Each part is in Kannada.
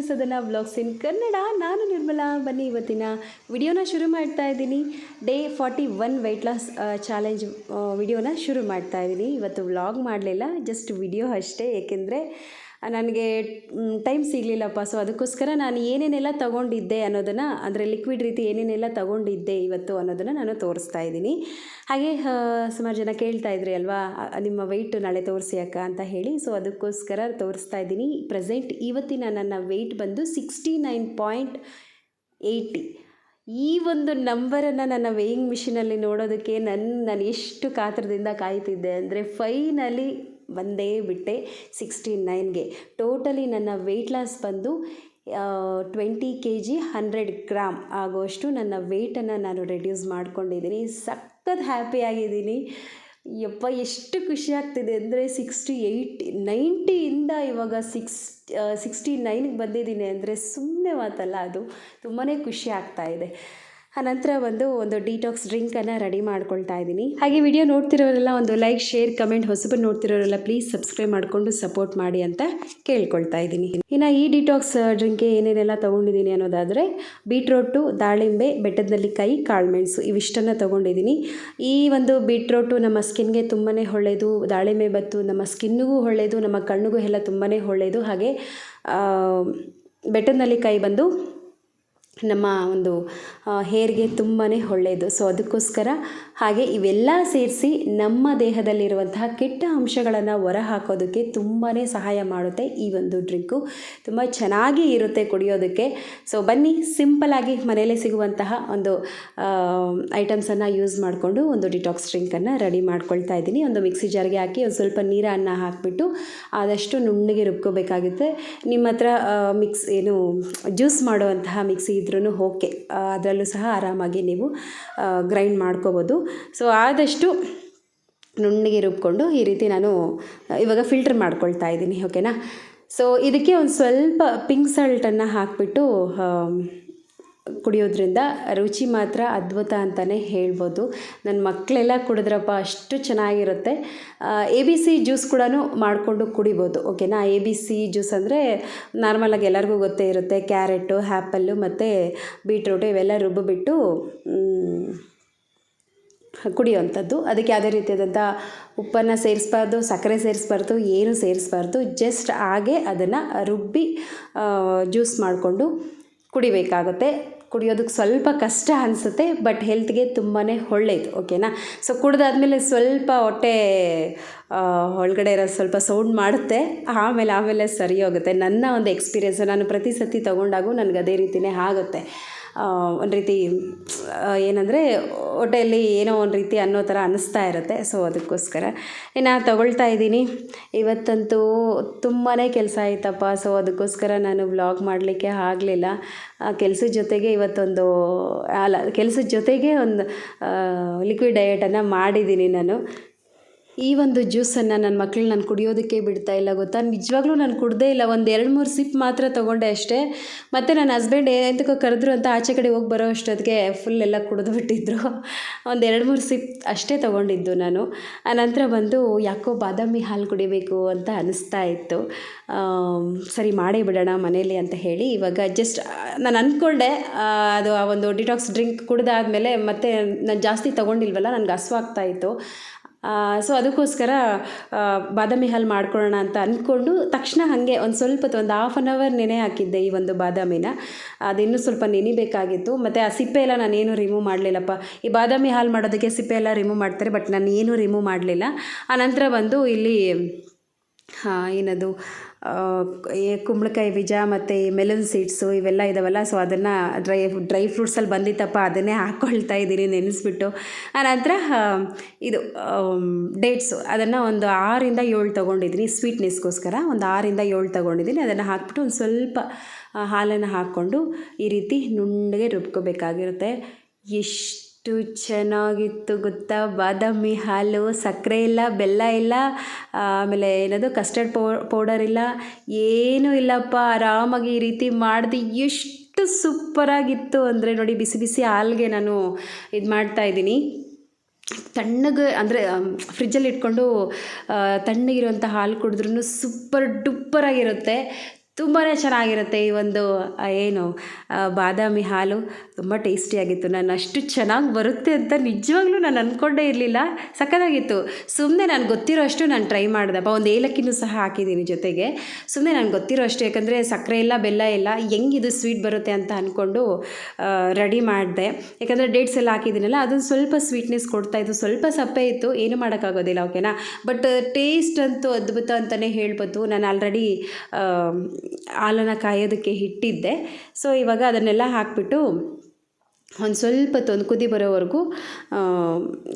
ಸದನ ವ್ಲಾಗ್ಸ್ ಇನ್ ಕನ್ನಡ. ನಾನು ನಿರ್ಮಲಾ. ಬನ್ನಿ ಇವತ್ತಿನ ವಿಡಿಯೋನ ಶುರು ಮಾಡ್ತಾ ಇದ್ದೀನಿ. ಡೇ 41 ವೆಯ್ಟ್ ಲಾಸ್ ಚಾಲೆಂಜ್ ವಿಡಿಯೋನ ಶುರು ಮಾಡ್ತಾ ಇದ್ದೀನಿ. ಇವತ್ತು ವ್ಲಾಗ್ ಮಾಡಲಿಲ್ಲ, ಜಸ್ಟ್ ವಿಡಿಯೋ ಅಷ್ಟೇ. ಏಕೆಂದರೆ ನನಗೆ ಟೈಮ್ ಸಿಗಲಿಲ್ಲಪ್ಪ. ಸೊ ಅದಕ್ಕೋಸ್ಕರ ನಾನು ಏನೇನೆಲ್ಲ ತೊಗೊಂಡಿದ್ದೆ ಅನ್ನೋದನ್ನು, ಅಂದರೆ ಲಿಕ್ವಿಡ್ ರೀತಿ ಏನೇನೆಲ್ಲ ತೊಗೊಂಡಿದ್ದೆ ಇವತ್ತು ಅನ್ನೋದನ್ನು ನಾನು ತೋರಿಸ್ತಾ ಇದ್ದೀನಿ. ಹಾಗೆ ಸುಮಾರು ಜನ ಕೇಳ್ತಾ ಇದ್ರಿ ಅಲ್ವಾ, ನಿಮ್ಮ ವೆಯ್ಟ್ ನಾಳೆ ತೋರಿಸಿ ಅಕ್ಕ ಅಂತ ಹೇಳಿ. ಸೊ ಅದಕ್ಕೋಸ್ಕರ ತೋರಿಸ್ತಾ ಇದ್ದೀನಿ. ಪ್ರೆಸೆಂಟ್ ಇವತ್ತಿನ ನನ್ನ ವೆಯ್ಟ್ ಬಂದು 69.80. ಈ ಒಂದು ನಂಬರನ್ನು ನನ್ನ ವೇಯಿಂಗ್ ಮಿಷಿನಲ್ಲಿ ನೋಡೋದಕ್ಕೆ ನಾನು ಎಷ್ಟು ಕಾತರದಿಂದ ಕಾಯ್ತಿದ್ದೆ ಅಂದರೆ ಫೈನಲಿ ಬಂದೇ ಬಿಟ್ಟೆ 69ಗೆ. ಟೋಟಲಿ ನನ್ನ ವೆಯ್ಟ್ ಲಾಸ್ ಬಂದು 20 kg 100 ಗ್ರಾಮ್ ಆಗುವಷ್ಟು ನನ್ನ ವೆಯ್ಟನ್ನು ನಾನು ರೆಡ್ಯೂಸ್ ಮಾಡ್ಕೊಂಡಿದ್ದೀನಿ. ಸಖತ್ ಹ್ಯಾಪಿಯಾಗಿದ್ದೀನಿ. ಯಪ್ಪ, ಎಷ್ಟು ಖುಷಿ ಆಗ್ತಿದೆ ಅಂದರೆ 90ಇಂದ ಇವಾಗ 69ಗೆ ಬಂದಿದ್ದೀನಿ ಅಂದರೆ ಸುಮ್ಮನೆ ಮಾತಲ್ಲ, ಅದು ತುಂಬಾ ಖುಷಿ ಆಗ್ತಾಯಿದೆ. ಆನಂತರ ಒಂದು ಡಿಟಾಕ್ಸ್ ಡ್ರಿಂಕನ್ನು ರೆಡಿ ಮಾಡ್ಕೊಳ್ತಾ ಇದ್ದೀನಿ. ಹಾಗೆ ವಿಡಿಯೋ ನೋಡ್ತಿರೋರೆಲ್ಲ ಒಂದು ಲೈಕ್, ಶೇರ್, ಕಮೆಂಟ್, ಹೊಸಬರು ನೋಡ್ತಿರೋರೆಲ್ಲ ಪ್ಲೀಸ್ ಸಬ್ಸ್ಕ್ರೈಬ್ ಮಾಡಿಕೊಂಡು ಸಪೋರ್ಟ್ ಮಾಡಿ ಅಂತ ಕೇಳ್ಕೊಳ್ತಾ ಇದ್ದೀನಿ. ಇನ್ನು ಈ ಡಿಟಾಕ್ಸ್ ಡ್ರಿಂಕ್ಗೆ ಏನೇನೆಲ್ಲ ತೊಗೊಂಡಿದ್ದೀನಿ ಅನ್ನೋದಾದರೆ, ಬೀಟ್ರೋಟು, ದಾಳಿಂಬೆ, ಬೆಟ್ಟದ ನೆಲ್ಲಿಕಾಯಿ, ಕಾಳುಮೆಣಸು ಇವಿಷ್ಟನ್ನು ತೊಗೊಂಡಿದ್ದೀನಿ. ಈ ಒಂದು ಬೀಟ್ರೋಟು ನಮ್ಮ ಸ್ಕಿನ್ಗೆ ತುಂಬಾ ಒಳ್ಳೆಯದು. ದಾಳಿಂಬೆ ಬತ್ತು ನಮ್ಮ ಸ್ಕಿನ್ನಿಗೂ ಒಳ್ಳೆಯದು, ನಮ್ಮ ಕಣ್ಣಿಗೂ ಎಲ್ಲ ತುಂಬಾ ಒಳ್ಳೆಯದು. ಹಾಗೆ ಬೆಟ್ಟದ ನೆಲ್ಲಿಕಾಯಿ ಬಂದು ನಮ್ಮ ಒಂದು ಹೇರ್ಗೆ ತುಂಬಾ ಒಳ್ಳೆಯದು. ಸೊ ಅದಕ್ಕೋಸ್ಕರ ಹಾಗೆ ಇವೆಲ್ಲ ಸೇರಿಸಿ ನಮ್ಮ ದೇಹದಲ್ಲಿರುವಂತಹ ಕೆಟ್ಟ ಅಂಶಗಳನ್ನು ಹೊರ ಹಾಕೋದಕ್ಕೆ ತುಂಬಾ ಸಹಾಯ ಮಾಡುತ್ತೆ ಈ ಒಂದು ಡ್ರಿಂಕು. ತುಂಬ ಚೆನ್ನಾಗಿ ಇರುತ್ತೆ ಕುಡಿಯೋದಕ್ಕೆ. ಸೊ ಬನ್ನಿ, ಸಿಂಪಲ್ಲಾಗಿ ಮನೆಯಲ್ಲೇ ಸಿಗುವಂತಹ ಒಂದು ಐಟಮ್ಸನ್ನು ಯೂಸ್ ಮಾಡಿಕೊಂಡು ಒಂದು ಡಿಟಾಕ್ಸ್ ಡ್ರಿಂಕನ್ನು ರೆಡಿ ಮಾಡ್ಕೊಳ್ತಾ ಇದ್ದೀನಿ. ಒಂದು ಮಿಕ್ಸಿ ಜಾರ್ಗೆ ಹಾಕಿ ಒಂದು ಸ್ವಲ್ಪ ನೀರನ್ನು ಹಾಕಿಬಿಟ್ಟು ಆದಷ್ಟು ನುಣ್ಣಗೆ ರುಬ್ಕೋಬೇಕಾಗುತ್ತೆ. ನಿಮ್ಮ ಹತ್ರ ಜ್ಯೂಸ್ ಮಾಡುವಂತಹ ಮಿಕ್ಸಿ ಇದ್ರೂ ಓಕೆ, ಅದರಲ್ಲೂ ಸಹ ಆರಾಮಾಗಿ ನೀವು ಗ್ರೈಂಡ್ ಮಾಡ್ಕೋಬೋದು. ಸೊ ಆದಷ್ಟು ನುಣ್ಣಗೆ ರುಬ್ಕೊಂಡು ಈ ರೀತಿ ನಾನು ಇವಾಗ ಫಿಲ್ಟರ್ ಮಾಡ್ಕೊಳ್ತಾ ಇದ್ದೀನಿ. ಓಕೆನಾ. ಸೊ ಇದಕ್ಕೆ ಒಂದು ಸ್ವಲ್ಪ ಪಿಂಕ್ ಸಾಲ್ಟನ್ನು ಹಾಕಿಬಿಟ್ಟು ಕುಡಿಯೋದ್ರಿಂದ ರುಚಿ ಮಾತ್ರ ಅದ್ಭುತ ಅಂತಲೇ ಹೇಳ್ಬೋದು. ನನ್ನ ಮಕ್ಕಳೆಲ್ಲ ಕುಡಿದ್ರಪ್ಪ, ಅಷ್ಟು ಚೆನ್ನಾಗಿರುತ್ತೆ. ABC ಜ್ಯೂಸ್ ಕೂಡ ಮಾಡಿಕೊಂಡು ಕುಡಿಬೋದು. ಓಕೆನಾ. ABC ಜ್ಯೂಸ್ ಅಂದರೆ ನಾರ್ಮಲಾಗಿ ಎಲ್ಲರಿಗೂ ಗೊತ್ತೇ ಇರುತ್ತೆ. ಕ್ಯಾರೆಟು, ಆ್ಯಪಲ್ಲು ಮತ್ತು ಬೀಟ್ರೂಟು ಇವೆಲ್ಲ ರುಬ್ಬಿಬಿಟ್ಟು ಕುಡಿಯೋವಂಥದ್ದು. ಅದಕ್ಕೆ ಯಾವುದೇ ರೀತಿಯಾದಂಥ ಉಪ್ಪನ್ನು ಸೇರಿಸ್ಬಾರ್ದು, ಸಕ್ಕರೆ ಸೇರಿಸ್ಬಾರ್ದು, ಏನು ಸೇರಿಸ್ಬಾರ್ದು. ಜಸ್ಟ್ ಹಾಗೆ ಅದನ್ನು ರುಬ್ಬಿ ಜ್ಯೂಸ್ ಮಾಡಿಕೊಂಡು ಕುಡಿಬೇಕಾಗುತ್ತೆ. ಕುಡಿಯೋದಕ್ಕೆ ಸ್ವಲ್ಪ ಕಷ್ಟ ಅನಿಸುತ್ತೆ, ಬಟ್ ಹೆಲ್ತ್ಗೆ ತುಂಬಾ ಒಳ್ಳೆಯದು. ಓಕೆನಾ. ಸೊ ಕುಡಿದಾದ್ಮೇಲೆ ಸ್ವಲ್ಪ ಹೊಟ್ಟೆ ಒಳಗಡೆ ಇರೋ ಸ್ವಲ್ಪ ಸೌಂಡ್ ಮಾಡುತ್ತೆ, ಆಮೇಲೆ ಸರಿ ಹೋಗುತ್ತೆ. ನನ್ನ ಒಂದು ಎಕ್ಸ್ಪೀರಿಯೆನ್ಸ್, ನಾನು ಪ್ರತಿ ಸತಿ ತೊಗೊಂಡಾಗೂ ನನಗೆ ಅದೇ ರೀತಿಯೇ ಆಗುತ್ತೆ. ಒಂದು ರೀತಿ ಏನಂದರೆ ಹೊಟ್ಟೆಯಲ್ಲಿ ಏನೋ ಒಂದು ರೀತಿ ಅನ್ನೋ ಥರ ಅನ್ನಿಸ್ತಾ ಇರುತ್ತೆ. ಸೊ ಅದಕ್ಕೋಸ್ಕರ ನಾನು ತೊಗೊಳ್ತಾ ಇದ್ದೀನಿ. ಇವತ್ತಂತೂ ತುಂಬಾ ಕೆಲಸ ಆಯ್ತಪ್ಪ. ಸೊ ಅದಕ್ಕೋಸ್ಕರ ನಾನು ವ್ಲಾಗ್ ಮಾಡಲಿಕ್ಕೆ ಆಗಲಿಲ್ಲ. ಕೆಲಸದ ಜೊತೆಗೆ ಕೆಲಸದ ಜೊತೆಗೆ ಒಂದು ಲಿಕ್ವಿಡ್ ಡಯಟನ್ನು ಮಾಡಿದ್ದೀನಿ ನಾನು. ಈ ಒಂದು ಜ್ಯೂಸನ್ನು ನನ್ನ ಮಕ್ಕಳು ನಾನು ಕುಡಿಯೋದಕ್ಕೆ ಬಿಡ್ತಾ ಇಲ್ಲ ಗೊತ್ತಾ. ನಿಜವಾಗ್ಲೂ ನಾನು ಕುಡ್ದೇ ಇಲ್ಲ. ಒಂದು 2-3 ಸಿಪ್ ಮಾತ್ರ ತೊಗೊಂಡೆ ಅಷ್ಟೇ. ಮತ್ತು ನನ್ನ ಹಸ್ಬೆಂಡ್ ಎಂತಕ್ಕೋ ಕರೆದ್ರು ಅಂತ ಆಚೆ ಕಡೆ ಹೋಗಿ ಬರೋ ಅಷ್ಟೊತ್ತಿಗೆ ಫುಲ್ ಎಲ್ಲ ಕುಡಿದ್ಬಿಟ್ಟಿದ್ರು. ಒಂದು 2-3 ಸಿಪ್ ಅಷ್ಟೇ ತೊಗೊಂಡಿದ್ದು ನಾನು. ಆನಂತರ ಬಂದು ಯಾಕೋ ಬಾದಾಮಿ ಹಾಲು ಕುಡಿಬೇಕು ಅಂತ ಅನ್ನಿಸ್ತಾ ಇತ್ತು. ಸರಿ ಮಾಡೇ ಬಿಡೋಣ ಮನೇಲಿ ಅಂತ ಹೇಳಿ ಇವಾಗ ಜಸ್ಟ್ ನಾನು ಅಂದ್ಕೊಂಡೆ, ಅದು ಆ ಒಂದು ಡಿಟಾಕ್ಸ್ ಡ್ರಿಂಕ್ ಕುಡಿದಾದ್ಮೇಲೆ ಮತ್ತೆ ನಾನು ಜಾಸ್ತಿ ತೊಗೊಂಡಿಲ್ವಲ್ಲ, ನನಗೆ ಹಸುವಾಗ್ತಾಯಿತ್ತು. ಸೊ ಅದಕ್ಕೋಸ್ಕರ ಬಾದಾಮಿ ಹಾಲು ಮಾಡ್ಕೊಳ್ಳೋಣ ಅಂತ ಅಂದ್ಕೊಂಡು ತಕ್ಷಣ ಹಾಗೆ ಒಂದು ಸ್ವಲ್ಪ ಒಂದು ಹಾಫ್ ಆನ್ ಅವರ್ ನೆನೆ ಹಾಕಿದ್ದೆ ಈ ಒಂದು ಬಾದಾಮಿನ. ಅದಿನ್ನೂ ಸ್ವಲ್ಪ ನೆನಿಬೇಕಾಗಿತ್ತು. ಮತ್ತು ಆ ಸಿಪ್ಪೆ ಎಲ್ಲ ನಾನೇನು ರಿಮೂವ್ ಮಾಡಲಿಲ್ಲಪ್ಪ. ಈ ಬಾದಾಮಿ ಹಾಲು ಮಾಡೋದಕ್ಕೆ ಸಿಪ್ಪೆ ಎಲ್ಲ ರಿಮೂವ್ ಮಾಡ್ತಾರೆ, ಬಟ್ ನಾನು ಏನೂ ರಿಮೂವ್ ಮಾಡಲಿಲ್ಲ. ಆನಂತರ ಬಂದು ಇಲ್ಲಿ ಏನದು ಕುಂಬಳಕಾಯಿ ಬೀಜ ಮತ್ತು ಮೆಲನ್ ಸೀಡ್ಸು ಇವೆಲ್ಲ ಇದಾವಲ್ಲ. ಸೊ ಅದನ್ನು ಡ್ರೈ ಫ್ರೂಟ್ಸಲ್ಲಿ ಬಂದಿತ್ತಪ್ಪ, ಅದನ್ನೇ ಹಾಕ್ಕೊಳ್ತಾ ಇದ್ದೀನಿ ನೆನೆಸ್ಬಿಟ್ಟು. ಆನಂತರ ಇದು ಡೇಟ್ಸು, ಅದನ್ನು ಒಂದು 6-7 ತೊಗೊಂಡಿದ್ದೀನಿ. ಸ್ವೀಟ್ನೆಸ್ಗೋಸ್ಕರ ಒಂದು 6-7 ತೊಗೊಂಡಿದ್ದೀನಿ. ಅದನ್ನು ಹಾಕ್ಬಿಟ್ಟು ಒಂದು ಸ್ವಲ್ಪ ಹಾಲನ್ನು ಹಾಕ್ಕೊಂಡು ಈ ರೀತಿ ನುಣ್ಣಗೆ ರುಬ್ಕೋಬೇಕಾಗಿರುತ್ತೆ. ಎಷ್ಟು ಚೆನ್ನಾಗಿತ್ತು ಗೊತ್ತಾ ಬಾದಾಮಿ ಹಾಲು. ಸಕ್ಕರೆ ಇಲ್ಲ, ಬೆಲ್ಲ ಇಲ್ಲ, ಆಮೇಲೆ ಕಸ್ಟರ್ಡ್ ಪೌಡರ್ ಇಲ್ಲ, ಏನೂ ಇಲ್ಲಪ್ಪ. ಆರಾಮಾಗಿ ಈ ರೀತಿ ಮಾಡಿದೆ. ಎಷ್ಟು ಸೂಪರಾಗಿತ್ತು ಅಂದರೆ ನೋಡಿ, ಬಿಸಿ ಬಿಸಿ ಹಾಲಿಗೆ ನಾನು ಇದು ಮಾಡ್ತಾಯಿದ್ದೀನಿ. ತಣ್ಣಗೆ ಅಂದರೆ ಫ್ರಿಜ್ಜಲ್ಲಿ ಇಟ್ಕೊಂಡು ತಣ್ಣಗಿರುವಂಥ ಹಾಲು ಕುಡಿದ್ರೂ ಸೂಪರ್ ಡೂಪರಾಗಿರುತ್ತೆ. ತುಂಬಾ ಚೆನ್ನಾಗಿರುತ್ತೆ ಈ ಒಂದು ಏನು ಬಾದಾಮಿ ಹಾಲು ತುಂಬ ಟೇಸ್ಟಿಯಾಗಿತ್ತು. ನಾನು ಅಷ್ಟು ಚೆನ್ನಾಗಿ ಬರುತ್ತೆ ಅಂತ ನಿಜವಾಗ್ಲೂ ನಾನು ಅಂದ್ಕೊಂಡೇ ಇರಲಿಲ್ಲ. ಸಖತ್ತಾಗಿತ್ತು. ಸುಮ್ಮನೆ ನಾನು ಗೊತ್ತಿರೋ ಅಷ್ಟು ನಾನು ಟ್ರೈ ಮಾಡಿದೆಪ್ಪ. ಒಂದು ಏಲಕ್ಕಿನೂ ಸಹ ಹಾಕಿದ್ದೀನಿ ಜೊತೆಗೆ. ಸುಮ್ಮನೆ ನನಗೆ ಗೊತ್ತಿರೋ ಅಷ್ಟು, ಯಾಕಂದರೆ ಸಕ್ಕರೆ ಇಲ್ಲ ಬೆಲ್ಲ ಇಲ್ಲ, ಹೆಂಗಿದು ಸ್ವೀಟ್ ಬರುತ್ತೆ ಅಂತ ಅಂದ್ಕೊಂಡು ರೆಡಿ ಮಾಡಿದೆ. ಯಾಕಂದರೆ ಡೇಟ್ಸ್ ಎಲ್ಲ ಹಾಕಿದ್ದೀನಲ್ಲ, ಅದೊಂದು ಸ್ವಲ್ಪ ಸ್ವೀಟ್ನೆಸ್ ಕೊಡ್ತಾಯಿತ್ತು. ಸ್ವಲ್ಪ ಸಪ್ಪೆ ಇತ್ತು, ಏನು ಮಾಡೋಕ್ಕಾಗೋದಿಲ್ಲ, ಓಕೆನಾ. ಬಟ್ ಟೇಸ್ಟ್ ಅಂತೂ ಅದ್ಭುತ ಅಂತಲೇ ಹೇಳ್ಬೋದು. ನಾನು ಆಲ್ರೆಡಿ ಹಾಲನ್ನು ಕಾಯೋದಕ್ಕೆ ಇಟ್ಟಿದ್ದೆ. ಸೊ ಇವಾಗ ಅದನ್ನೆಲ್ಲ ಹಾಕಿಬಿಟ್ಟು ಒಂದು ಸ್ವಲ್ಪ ಒಂದು ಕುದಿ ಬರೋವರೆಗೂ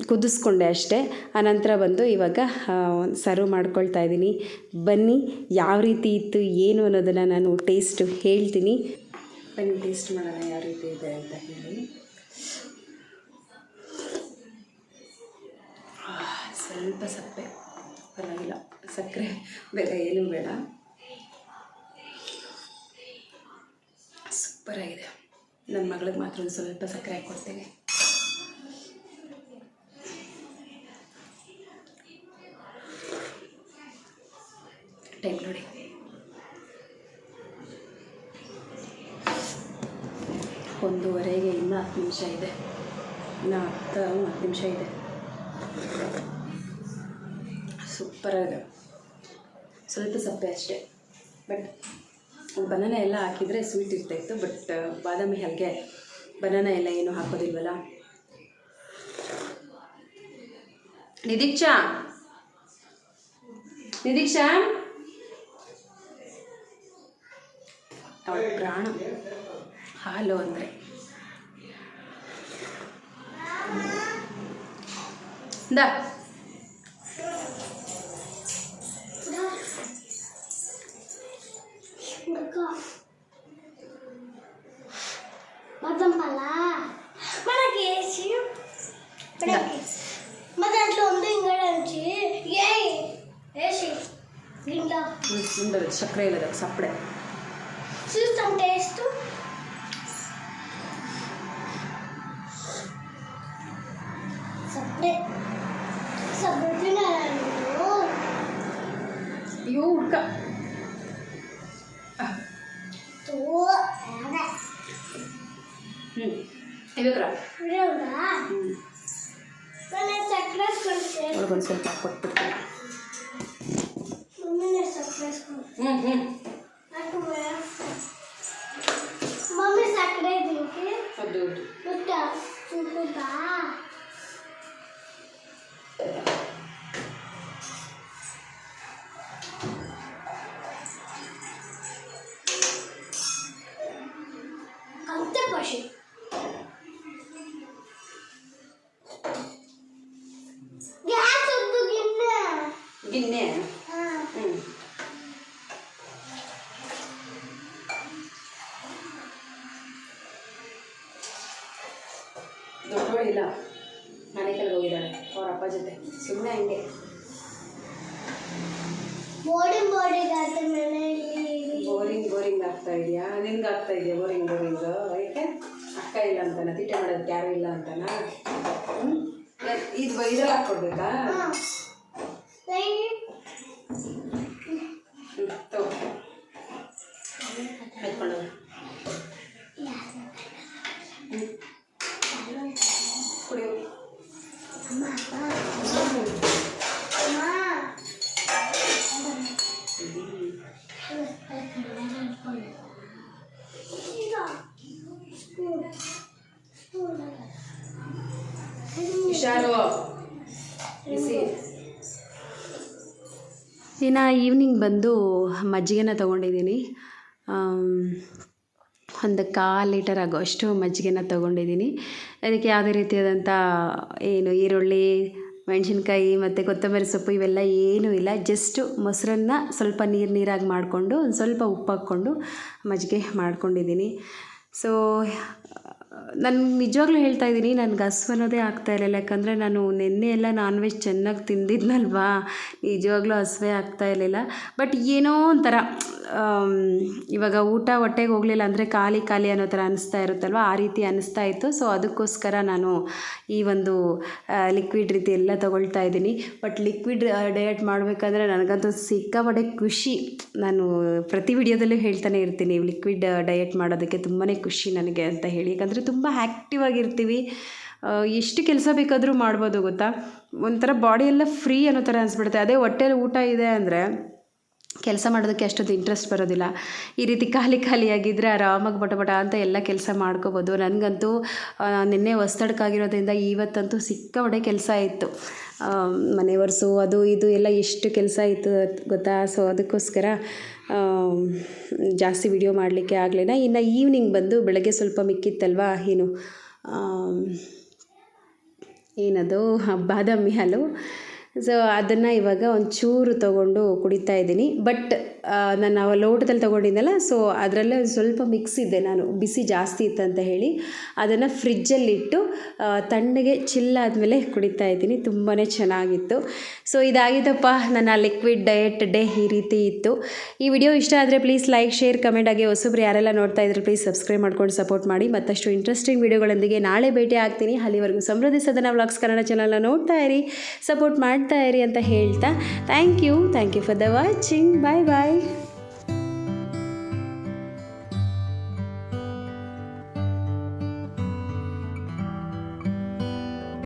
ಕುದಿಸ್ಕೊಂಡೆ ಅಷ್ಟೇ. ಆನಂತರ ಬಂದು ಇವಾಗ ಸರ್ವ್ ಮಾಡ್ಕೊಳ್ತಾ ಇದ್ದೀನಿ. ಬನ್ನಿ ಯಾವ ರೀತಿ ಇತ್ತು ಏನು ಅನ್ನೋದನ್ನು ನಾನು ಟೇಸ್ಟು ಹೇಳ್ತೀನಿ. ಬನ್ನಿ ಟೇಸ್ಟ್ ಮಾಡೋಣ ಯಾವ ರೀತಿ ಇದೆ ಅಂತ ಹೇಳಿ. ಸ್ವಲ್ಪ ಸಪ್ಪೆ, ಪರವಾಗಿಲ್ಲ, ಸಕ್ಕರೆ ಬೇರೆ ಏನೂ ಬೇಡ, ಸೂಪರಾಗಿದೆ. ನನ್ನ ಮಗಳಿಗೆ ಮಾತ್ರ ಒಂದು ಸ್ವಲ್ಪ ಸಕ್ಕರೆ ಹಾಕ್ಕೊಡ್ತೇನೆ. ಟೈಮ್ ನೋಡಿ, ಒಂದೂವರೆಗೆ ಇನ್ನೂ 10 ನಿಮಿಷ ಇದೆ. ಇನ್ನು 10 ನಿಮಿಷ ಇದೆ. ಸೂಪರಾಗಿದೆ. ಸ್ವಲ್ಪ ಸಪ್ಪೆ ಅಷ್ಟೇ. ಬಟ್ ಬನಾನ ಎಲ್ಲ ಹಾಕಿದರೆ ಸ್ವೀಟ್ ಇರ್ತಾಯಿತ್ತು. ಬಟ್ ಬಾದಾಮಿ ಹಾಲಿಗೆ ಬನಾನ ಎಲ್ಲ ಏನೂ ಹಾಕೋದಿಲ್ವಲ್ಲ. ನಿದೀಕ್ಷಾ ಅವಳ ಪ್ರಾಣ ಹಾಲು ಅಂದರೆ. ಸಕ್ಕರೆ ಇಲ್ಲದ ಸಪ್ಪಡೆ ಟೇಸ್ಟು ಸಪ್ಪಡೆ ಸಬ್ಬೆ ಅಯ್ಯೋ ಹುಡ್ಕ ಒಳಗೊಂದು ಸ್ವಲ್ಪ ಕೊಟ್ಬಿಡ್ತೀನಿ. ಮಮ್ಮಿ ಸಕ್ಕರೆ ಅದು ಅಂತೆ ಪಶಿ ಗ್ಯಾಸ್ ಒಂದು ಗಿನ್ನೆ ದೊಡ್ಡವಳಿಲ್ಲ, ಮನೆ ಕೆಳಗೆ ಹೋಗಿದ್ದಾಳೆ ಅವ್ರ ಅಪ್ಪ ಜೊತೆ. ಸುಮ್ಮನೆ ಹಂಗೆ ಬೋರಿಂಗ್ ಆಗ್ತಾ ಇದೆಯಾ? ನಿನ್ಗೆ ಆಗ್ತಾ ಇದೆಯಾ ಬೋರಿಂಗ್? ಯಾಕೆ ಅಕ್ಕ ಇಲ್ಲ ಅಂತಾನ? ತಿಟ್ಟೆ ಮಾಡೋದಕ್ಕೆ ಯಾರು ಇಲ್ಲ ಅಂತಾನ? ಇದು ಇದ್ರಲ್ಲಿ ಹಾಕ್ಕೊಡ್ಬೇಕಾ? ಆಯ್ತ್ಕೊಂಡು ಕುಡಿಯೋ. ಹುಷಾರು. ಇನ್ನು ಈವ್ನಿಂಗ್ ಬಂದು ಮಜ್ಜಿಗೆನ ತೊಗೊಂಡಿದ್ದೀನಿ. ಒಂದು 1/4 ಲೀಟರ್ ಆಗೋಷ್ಟು ಮಜ್ಜಿಗೆನ ತೊಗೊಂಡಿದ್ದೀನಿ. ಅದಕ್ಕೆ ಯಾವುದೇ ರೀತಿಯಾದಂಥ ಏನು ಈರುಳ್ಳಿ, ಮೆಣಸಿನ್ಕಾಯಿ ಮತ್ತು ಕೊತ್ತಂಬರಿ ಸೊಪ್ಪು ಇವೆಲ್ಲ ಏನೂ ಇಲ್ಲ. ಜಸ್ಟು ಮೊಸರನ್ನ ಸ್ವಲ್ಪ ನೀರಾಗಿ ಮಾಡಿಕೊಂಡು ಒಂದು ಸ್ವಲ್ಪ ಉಪ್ಪು ಹಾಕ್ಕೊಂಡು ಮಜ್ಜಿಗೆ ಮಾಡ್ಕೊಂಡಿದ್ದೀನಿ. ಸೊ ನಾನು ನಿಜವಾಗ್ಲೂ ಹೇಳ್ತಾ ಇದ್ದೀನಿ, ನನಗೆ ಹಸ್ವು ಅನ್ನೋದೇ ಆಗ್ತಾಯಿರಲಿಲ್ಲ. ಯಾಕಂದರೆ ನಾನು ನೆನ್ನೆ ಎಲ್ಲ ನಾನ್ ವೆಜ್ ಚೆನ್ನಾಗಿ ತಿಂದಿದ್ನಲ್ವಾ, ನಿಜವಾಗ್ಲೂ ಹಸ್ವೇ ಆಗ್ತಾಯಿರಲಿಲ್ಲ. ಬಟ್ ಏನೋ ಒಂಥರ ಇವಾಗ ಊಟ ಹೊಟ್ಟೆಗೆ ಹೋಗಲಿಲ್ಲ ಅಂದರೆ ಖಾಲಿ ಖಾಲಿ ಅನ್ನೋ ಥರ ಅನ್ನಿಸ್ತಾ ಇರುತ್ತಲ್ವ, ಆ ರೀತಿ ಅನ್ನಿಸ್ತಾ ಇತ್ತು. ಸೊ ಅದಕ್ಕೋಸ್ಕರ ನಾನು ಈ ಒಂದು ಲಿಕ್ವಿಡ್ ರೀತಿ ಎಲ್ಲ ತೊಗೊಳ್ತಾ ಇದ್ದೀನಿ. ಬಟ್ ಲಿಕ್ವಿಡ್ ಡಯಟ್ ಮಾಡಬೇಕಾದ್ರೆ ನನಗಂತೂ ಸಿಕ್ಕಾಪಟ್ಟೆ ಖುಷಿ. ನಾನು ಪ್ರತಿ ವಿಡಿಯೋದಲ್ಲೂ ಹೇಳ್ತಾನೆ ಇರ್ತೀನಿ, ಲಿಕ್ವಿಡ್ ಡಯಟ್ ಮಾಡೋದಕ್ಕೆ ತುಂಬಾ ಖುಷಿ ನನಗೆ ಅಂತ ಹೇಳಿ. ಯಾಕಂದರೆ ತುಂಬ ಆ್ಯಕ್ಟಿವ್ ಆಗಿರ್ತೀವಿ, ಎಷ್ಟು ಕೆಲಸ ಬೇಕಾದರೂ ಮಾಡ್ಬೋದು ಗೊತ್ತಾ. ಒಂಥರ ಬಾಡಿ ಎಲ್ಲ ಫ್ರೀ ಅನ್ನೋ ಥರ ಅನಿಸ್ಬಿಡುತ್ತೆ. ಅದೇ ಹೊಟ್ಟೆಲಿ ಊಟ ಇದೆ ಅಂದರೆ ಕೆಲಸ ಮಾಡೋದಕ್ಕೆ ಅಷ್ಟೊಂದು ಇಂಟ್ರೆಸ್ಟ್ ಬರೋದಿಲ್ಲ. ಈ ರೀತಿ ಖಾಲಿ ಖಾಲಿಯಾಗಿದ್ದರೆ ಆರಾಮಾಗಿ ಬಟ ಅಂತ ಎಲ್ಲ ಕೆಲಸ ಮಾಡ್ಕೋಬೋದು. ನನಗಂತೂ ನಿನ್ನೆ ಹೊಸ್ತಡ್ಕಾಗಿರೋದ್ರಿಂದ ಇವತ್ತಂತೂ ಸಿಕ್ಕಾಪಟ್ಟೆ ಕೆಲಸ ಇತ್ತು. ಮನೆ ಒರೆಸು ಅದು ಇದು ಎಲ್ಲ ಎಷ್ಟು ಕೆಲಸ ಇತ್ತು ಗೊತ್ತಾ. ಸೊ ಅದಕ್ಕೋಸ್ಕರ ಜಾಸ್ತಿ ವಿಡಿಯೋ ಮಾಡಲಿಕ್ಕೆ ಆಗಲಿಲ್ಲ. ಇನ್ನು ಈವ್ನಿಂಗ್ ಬಂದು ಬೆಳಗ್ಗೆ ಸ್ವಲ್ಪ ಮಿಕ್ಕಿತ್ತಲ್ವ, ಏನದು ಬಾದಾಮಿ ಹಾಲು. ಸೊ ಅದನ್ನು ಇವಾಗ ಒಂಚೂರು ತೊಗೊಂಡು ಕುಡಿತಾ ಇದ್ದೀನಿ. ಬಟ್ ನಾನು ಲೋಟದಲ್ಲಿ ತೊಗೊಂಡಿದ್ದೆನಲ್ಲ, ಸೊ ಅದರಲ್ಲೇ ಸ್ವಲ್ಪ ಮಿಕ್ಸ್ ಇದೆ. ನಾನು ಬಿಸಿ ಜಾಸ್ತಿ ಇತ್ತಂತ ಹೇಳಿ ಅದನ್ನು ಫ್ರಿಜ್ಜಲ್ಲಿಟ್ಟು ತಣ್ಣಗೆ ಚಿಲ್ಲಾದಮೇಲೆ ಕುಡಿತಾ ಇದ್ದೀನಿ. ತುಂಬಾ ಚೆನ್ನಾಗಿತ್ತು. ಸೊ ಇದಾಗಿದ್ದಪ್ಪ ನನ್ನ ಲಿಕ್ವಿಡ್ ಡಯಟ್ ಡೇ. ಈ ರೀತಿ ಇತ್ತು. ಈ ವಿಡಿಯೋ ಇಷ್ಟ ಆದರೆ ಪ್ಲೀಸ್ ಲೈಕ್, ಶೇರ್, ಕಮೆಂಟ್ ಆಗಿ ಹೊಸಬ್ರು ಯಾರೆಲ್ಲ ನೋಡ್ತಾ ಇದ್ರೆ ಪ್ಲೀಸ್ ಸಬ್ಸ್ಕ್ರೈಬ್ ಮಾಡ್ಕೊಂಡು ಸಪೋರ್ಟ್ ಮಾಡಿ. ಮತ್ತಷ್ಟು ಇಂಟ್ರೆಸ್ಟಿಂಗ್ ವಿಡಿಯೋಗಳೊಂದಿಗೆ ನಾಳೆ ಭೇಟಿ ಆಗ್ತೀನಿ. ಅಲ್ಲಿವರೆಗೂ ಸಮೃದ್ಧಿ ಸದನ ವ್ಲಾಗ್ಸ್ ಕನ್ನಡ ಚಾನಲ್ನ ನೋಡ್ತಾ ಇರಿ, ಸಪೋರ್ಟ್ ಮಾಡ್ತಾ ಇರಿ ಅಂತ ಹೇಳ್ತಾ thank you for the watching. Bye bye.